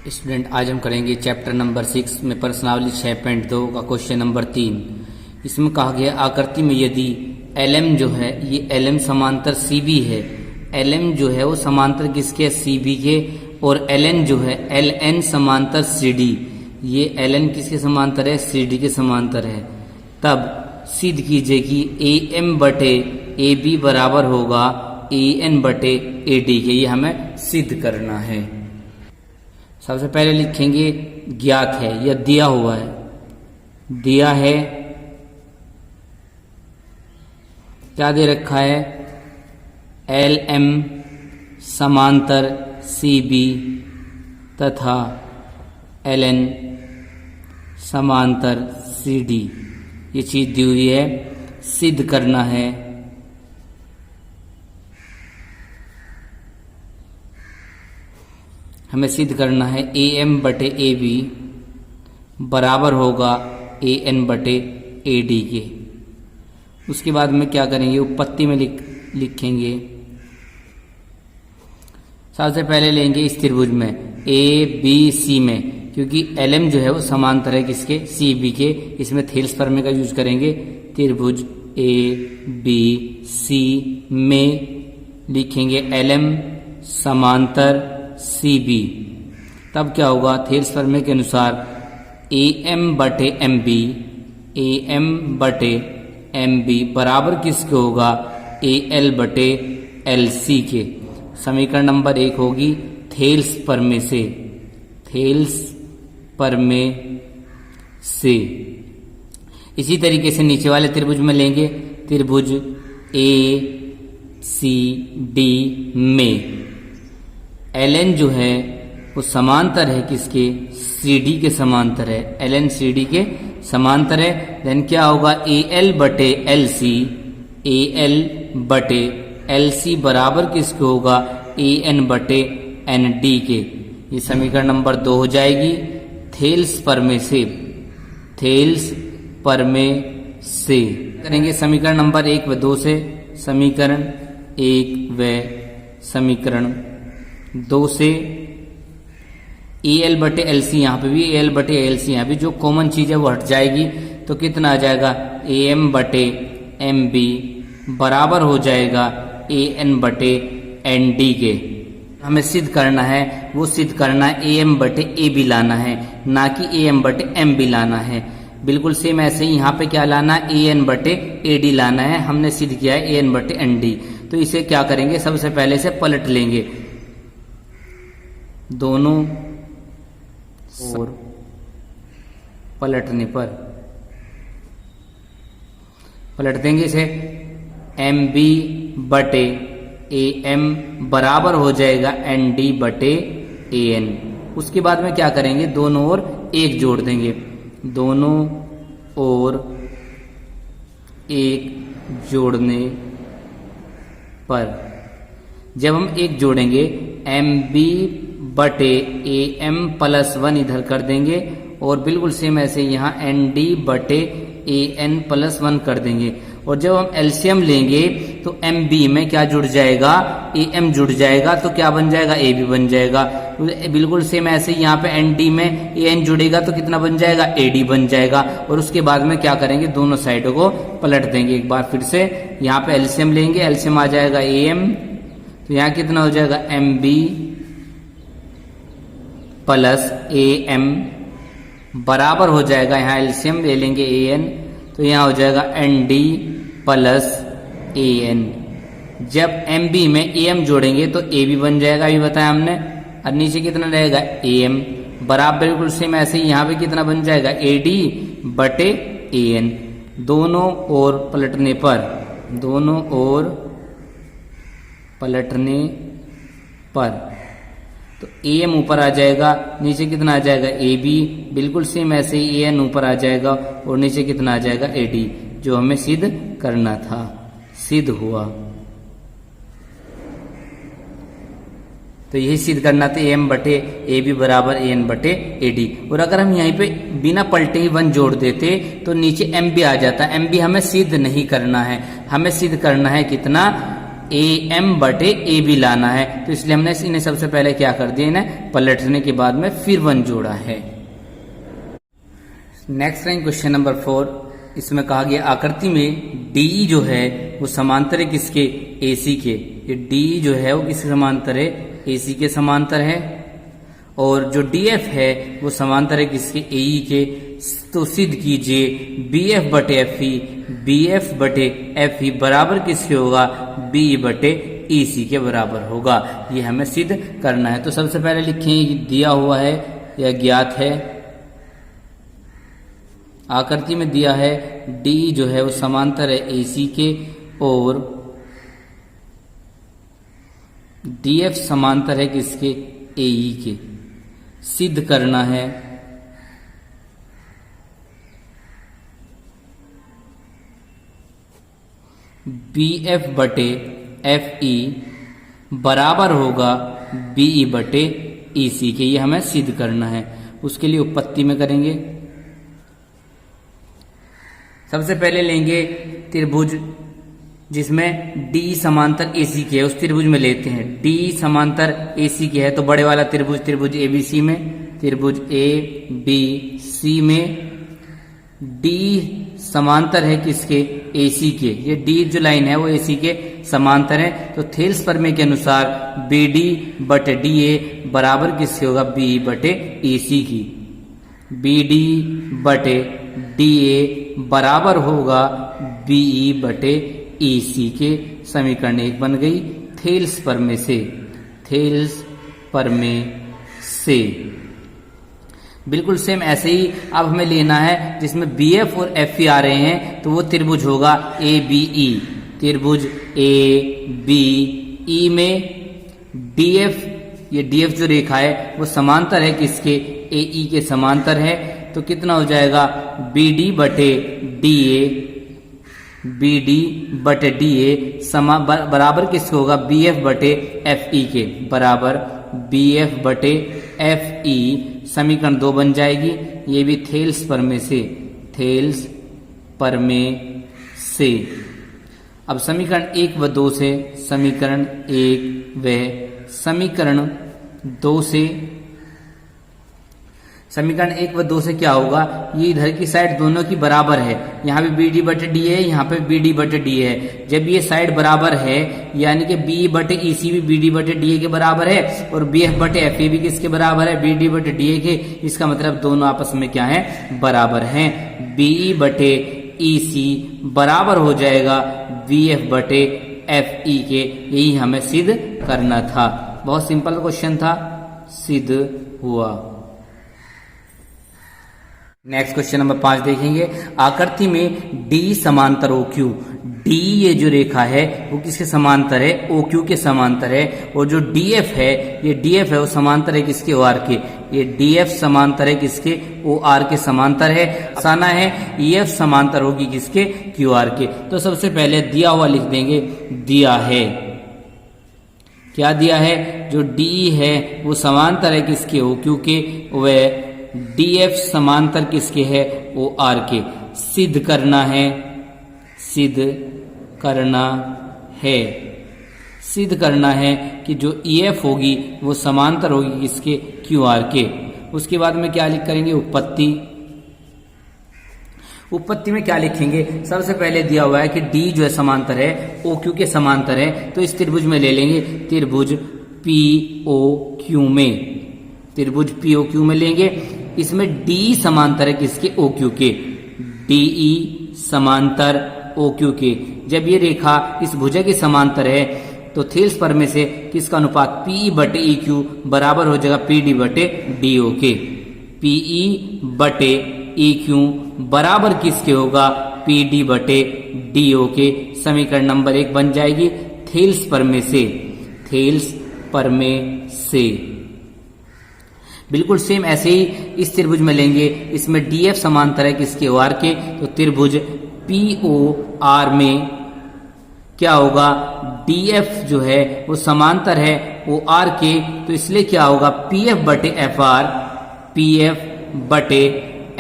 Student, आज हम करेंगे चैप्टर नंबर 6 में प्रश्नावली 6.2 का क्वेश्चन नंबर 3। इसमें कहा गया आकृति में यदि LM जो है ये LM समांतर CB है, LM जो है वो समांतर किसके CB के, और LN जो है LN समांतर CD, ये LN किसके समांतर है CD के समांतर है, तब सिद्ध कीजिए कि AM बटे AB बराबर होगा AN बटे AD के। ये हमें सिद्ध करना है। सबसे पहले लिखेंगे ज्ञात है या दिया हुआ है, दिया है क्या दे रखा है LM समांतर CB तथा LN समांतर CD, ये चीज दी हुई है, सिद्ध करना है। हमें सिद्ध करना है AM बटे AB बराबर होगा AN बटे AD के। उसके बाद में क्या करेंगे, उत्पत्ति में लिखेंगे। सबसे पहले लेंगे इस त्रिभुज में ABC में, क्योंकि LM जो है वो समांतर है किसके CB के, इसमें थेल्स प्रमेय का यूज करेंगे। त्रिभुज ABC में लिखेंगे LM समांतर CB, तब क्या होगा थेल्स प्रमेय के अनुसार AM बटे MB बराबर किसके होगा AL बटे LC के। समीकरण नंबर 1 होगी थेल्स प्रमेय से। इसी तरीके से नीचे वाले त्रिभुज में लेंगे, त्रिभुज ACD में LN जो है वो समांतर है किसके CD के समांतर है, LN CD के समांतर है। देन क्या होगा AL बटे LC बराबर किसके होगा AN बटे ND के। ये समीकरण नंबर 2 हो जाएगी थेल्स प्रमेय से। करेंगे समीकरण नंबर 1 व 2 से, समीकरण 1 व समीकरण 2 से AL बटे LC, यहाँ पे भी AL बटे LC, यहाँ भी जो कॉमन चीज है वो हट जाएगी, तो कितना आ जाएगा AM बटे MB बराबर हो जाएगा AN बटे ND के। हमें सिद्ध करना है, वो सिद्ध करना है AM बटे AB लाना है, ना कि AM बटे MB लाना है। बिल्कुल सेम ऐसे ही यहाँ पे क्या लाना है AN बटे AD लाना है। हमने सिद्ध किया है AN बटे ND, तो इसे क्या करेंगे सबसे पहले से पलट लेंगे, दोनों और पलटने पर पलट देंगे इसे। MB बटे AM बराबर हो जाएगा ND बटे AN। उसके बाद में क्या करेंगे, दोनों ओर 1 जोड़ देंगे, दोनों ओर 1 जोड़ने पर जब हम 1 जोड़ेंगे MB बटे AM प्लस 1 इधर कर देंगे, और बिल्कुल सेम ऐसे यहाँ ND बटे AN प्लस 1 कर देंगे। और जब हम एलसीएम लेंगे तो MB में क्या जुड़ जाएगा AM जुड़ जाएगा, तो क्या बन जाएगा AB बन जाएगा। बिल्कुल सेम ऐसे यहाँ पे ND में AN जुड़ेगा तो कितना बन जाएगा AD बन जाएगा। और उसके बाद में क्या करेंगे, दोनों साइडों को पलट देंगे एक बार फिर से। यहाँ पे एलसीएम लेंगे, एलसीएम आ जाएगा AM, तो यहाँ कितना हो जाएगा MB प्लस AM बराबर हो जाएगा, यहाँ एलसीएम ले लेंगे AN, तो यहाँ हो जाएगा ND प्लस AN। जब MB में AM जोड़ेंगे तो AB बन जाएगा, अभी बताया हमने। और नीचे कितना रहेगा AM बराबर, बिल्कुल सेम ऐसे ही यहाँ पे कितना बन जाएगा AD बटे AN। दोनों ओर पलटने पर तो AM ऊपर आ जाएगा, नीचे कितना आ जाएगा AB, बिल्कुल सेम ऐसे ही AN ऊपर आ जाएगा, और नीचे कितना आ जाएगा AD, जो हमें सिद्ध करना था, सिद्ध हुआ। तो यही सिद्ध करना था AM बटे AB बराबर AN बटे AD। और अगर हम यहीं पे बिना पलटे 1 जोड़ देते तो नीचे MB आ जाता। MB हमें सिद्ध नहीं करना है, हमें सिद्ध करना है कितना ए एम बटे ए बी लाना है, तो इसलिए हमने इन्हें सबसे पहले क्या कर दिया, इन्हें पलटने के बाद में फिर 1 जोड़ा है। नेक्स्ट लाइन क्वेश्चन नंबर 4, इसमें कहा गया आकृति में डी जो है वो समांतर है किसके, AC के। ये डी जो है वो किसके समांतर है, AC के समांतर है। और जो DF है वो समांतर है किसके, AE के। तो सिद्ध कीजिए BF बटे FE, BF बटे FE बराबर किसके होगा, BE बटे EC के बराबर होगा। ये हमें सिद्ध करना है। तो सबसे पहले लिखेंगे दिया हुआ है या ज्ञात है, आकृति में दिया है D जो है वो समांतर है AC के और DF समांतर है किसके, AE के। सिद्ध करना है BF बटे FE बराबर होगा BE बटे EC के। ये हमें सिद्ध करना है। उसके लिए उत्पत्ति में करेंगे। सबसे पहले लेंगे त्रिभुज जिसमें D समांतर AC के है, उस त्रिभुज में लेते हैं। D समांतर AC के है तो बड़े वाला त्रिभुज, त्रिभुज ABC में, त्रिभुज ABC में D समांतर है किसके, AC के। ये D जो लाइन है वो AC के समांतर है। तो थेल्स प्रमेय के अनुसार BD बटे DA बराबर किसके होगा, BE बटे EC की। BD बटे DA बराबर होगा BE बटे EC के। समीकरण 1 बन गई थेल्स प्रमेय से, थेल्स प्रमेय से। बिल्कुल सेम ऐसे ही अब हमें लेना है जिसमें BF और FE आ रहे हैं, तो वो त्रिभुज होगा ABE। त्रिभुज ABE में DF, ये DF जो रेखा है वो समांतर है किसके, AE के समांतर है। तो कितना हो जाएगा, BD बटे DA, BD बटे DA बराबर किसके होगा, BF बटे FE के। बराबर BF बटे FE। समीकरण 2 बन जाएगी। ये भी थेल्स प्रमेय से, थेल्स प्रमेय से। अब समीकरण 1 व 2 से, समीकरण 1 व समीकरण 2 से, समीकरण 1 व 2 से क्या होगा, ये इधर की साइड दोनों की बराबर है। यहाँ पे BD बटे D है, यहाँ पे BD बटे D है। जब ये साइड बराबर है यानी कि BE बटे EC भी BD बटे DA के बराबर है और BF बटे FE भी किसके बराबर है, BD बटे DA के। इसका मतलब दोनों आपस में क्या है, बराबर हैं। BE बटे EC बराबर हो जाएगा BF बटे FE के। यही हमें सिद्ध करना था। बहुत सिंपल क्वेश्चन था, सिद्ध हुआ। नेक्स्ट क्वेश्चन नंबर 5 देखेंगे। आकृति में D समांतर OQ, D ये जो रेखा है वो किसके समांतर है, OQ के समांतर है। और जो DF है, ये DF है वो समांतर है किसके, OR के। ये DF समांतर है किसके, OR के समांतर है। आसाना है EF समांतर होगी किसके, QR के। तो सबसे पहले दिया हुआ लिख देंगे, दिया है, क्या दिया है, जो DE है वो समांतर है किसके, OQ के। व DF समांतर किसके है, OR के। सिद्ध करना है, सिद्ध करना है, सिद्ध करना है कि जो EF होगी वो समांतर होगी किसके, QR के। उसके बाद में क्या लिख करेंगे, उत्पत्ति। उत्पत्ति में क्या लिखेंगे, सबसे पहले दिया हुआ है कि D जो है समांतर है OQ के समांतर है। तो इस त्रिभुज में ले लेंगे, त्रिभुज POQ में, त्रिभुज POQ में लेंगे। इसमें D समांतर है किसके, OQ के। DE समांतर OQ के। जब ये रेखा इस भुजा के समांतर है तो थेल्स प्रमेय से किसका अनुपात, PE बटे EQ बराबर हो जाएगा PD बटे DO के। PE बटे EQ बराबर किसके होगा, PD बटे DO के। समीकरण नंबर 1 बन जाएगी थेल्स प्रमेय से, थेल्स प्रमेय से। बिल्कुल सेम ऐसे ही इस त्रिभुज में लेंगे। इसमें DF समांतर है किसके, OR के। तो त्रिभुज POR में क्या होगा, DF जो है वो समांतर है OR के। तो इसलिए क्या होगा, PF बटे FR, PF बटे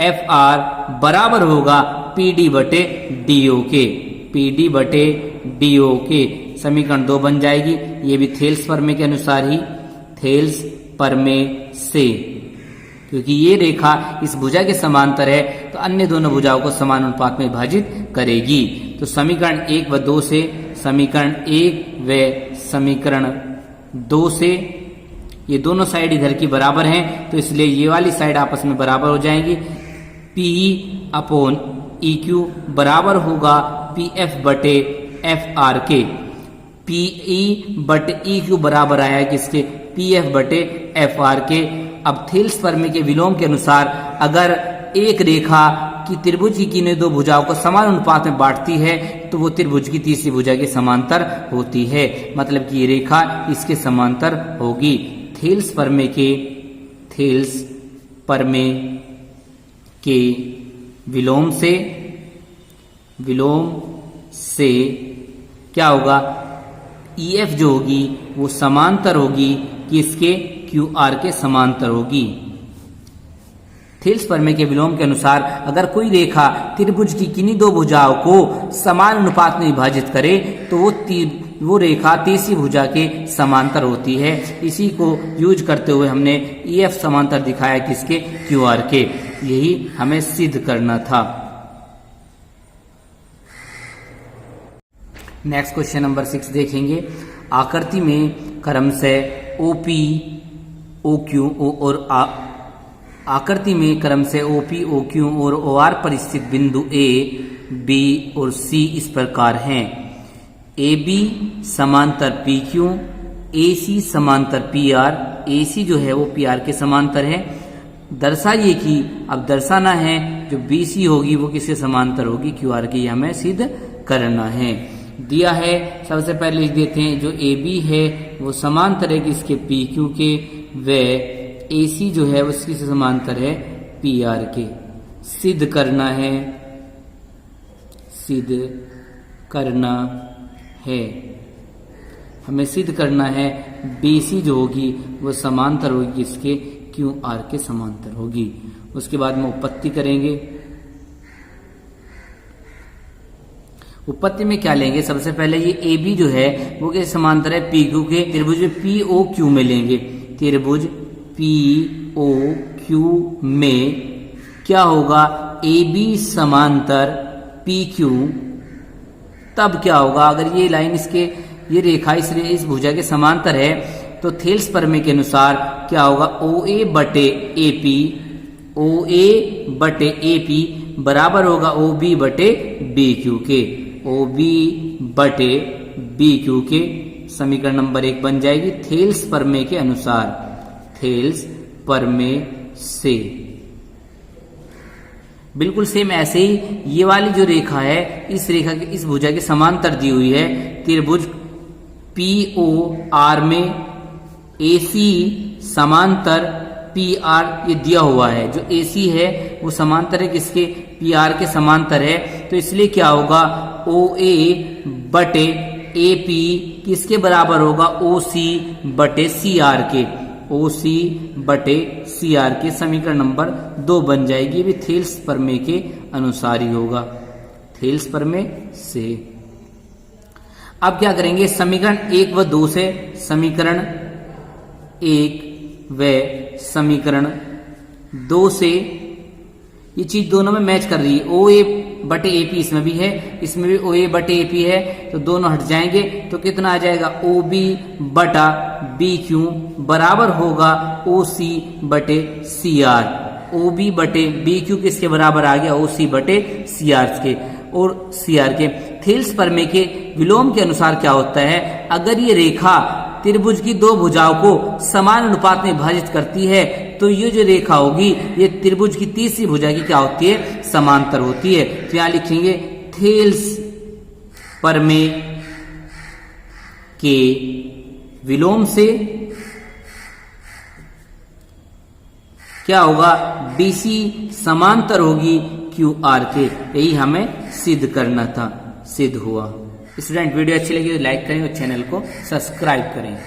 FR बराबर होगा PD बटे DO के, PD बटे DO के। समीकरण 2 बन जाएगी। ये भी थेल्स प्रमेय के अनुसार ही, थेल्स प्रमेय से, क्योंकि ये रेखा इस भुजा के समांतर है तो अन्य दोनों भुजाओं को समान अनुपात में विभाजित करेगी। तो समीकरण 1 व 2 से, समीकरण 1 व समीकरण 2 से ये दोनों साइड इधर की बराबर हैं, तो इसलिए ये वाली साइड आपस में बराबर हो जाएंगी। पी अपॉन ई क्यू बराबर होगा पी एफ बटे एफ आर के। पी ई बटे ई क्यू बराबर आया किसके, पी एफ बटे एफ आर के। अब थेल्स प्रमेय के विलोम के अनुसार अगर एक रेखा की त्रिभुज की किन्हीं दो भुजाओं को समान अनुपात में बांटती है तो वो त्रिभुज की तीसरी भुजा के समांतर होती है, मतलब कि ये रेखा इसके समांतर होगी। थेल्स प्रमेय के विलोम से क्या होगा, EF जो होगी वो समांतर होगी किसके, QR के समांतर होगी। थेल्स प्रमेय के विलोम के अनुसार अगर कोई रेखा त्रिभुज की किन्हीं दो भुजाओं को समान अनुपात में विभाजित करे तो वो रेखा तीसरी भुजा के समांतर होती है। इसी को यूज करते हुए हमने EF समांतर दिखाया किसके, QR के। यही हमें सिद्ध करना था। नेक्स्ट क्वेश्चन नंबर 6 देखेंगे। आकृति में क्रमशः OP, OQ और आकृति में क्रमशः OP, OQ और OR पर स्थित बिंदु A, B और C इस प्रकार हैं। AB समांतर PQ, AC समांतर PR, AC जो है वो PR के समांतर है। दर्शाइए कि, अब दर्शाना है जो BC होगी वो किसके समांतर होगी, QR की, हमें सिद्ध करना है। दिया है, सबसे पहले लिख देते हैं जो AB है वो समांतर है किसके, PQ के, व AC जो है वो किसके समांतर है, PR के। सिद्ध करना है, हमें सिद्ध करना है BC जो होगी वो समांतर होगी किसके, QR के समांतर होगी। उसके बाद में उत्पत्ति करेंगे। उत्पत्ति में क्या लेंगे, सबसे पहले ये AB जो है वो के समांतर है PQ के, त्रिभुज POQ में लेंगे। त्रिभुज POQ में क्या होगा, AB समांतर PQ, तब क्या होगा अगर ये लाइन इसके, ये रेखा इस भुजा के समांतर है तो थेल्स प्रमेय के अनुसार क्या होगा, OA बटे AP बराबर होगा OB बटे BQ के। OB बटे BQ के समीकरण नंबर 1 बन जाएगी थेल्स प्रमेय के अनुसार, थेल्स प्रमेय से। बिल्कुल सेम ऐसे ही ये वाली जो रेखा है इस रेखा के, इस भुजा के समांतर दी हुई है। त्रिभुज POR में AC समांतर PR ये दिया हुआ है, जो AC है वो समांतर है किसके, PR के समांतर है। तो इसलिए क्या होगा, OA बटे AP किसके बराबर होगा, OC बटे CR के, OC बटे CR के। समीकरण नंबर 2 बन जाएगी। ये भी थेल्स प्रमेय के अनुसार ही होगा, थेल्स प्रमेय से। अब क्या करेंगे, समीकरण 1 व 2 से, समीकरण 1 व समीकरण 2 से ये चीज दोनों में मैच कर रही है। OA बटे AP इसमें भी है, इसमें भी OA बटे AP है, तो दोनों हट जाएंगे तो कितना आ जाएगा, OB बटा BQ बराबर होगा OC बटे CR। OB बटे BQ किसके बराबर आ गया, OC बटे CR के, और CR के। थेल्स प्रमेय के विलोम के अनुसार क्या होता है, अगर ये रेखा त्रिभुज की दो भुजाओं को समान अनुपात में विभाजित करती है तो ये जो रेखा होगी ये त्रिभुज की तीसरी भुजा की क्या होती है, समांतर होती है। तो यहां लिखेंगे थेल्स प्रमेय के विलोम से क्या होगा, BC समांतर होगी QR के। यही हमें सिद्ध करना था, सिद्ध हुआ। स्टूडेंट वीडियो अच्छी लगी तो लाइक करें और चैनल को सब्सक्राइब करें।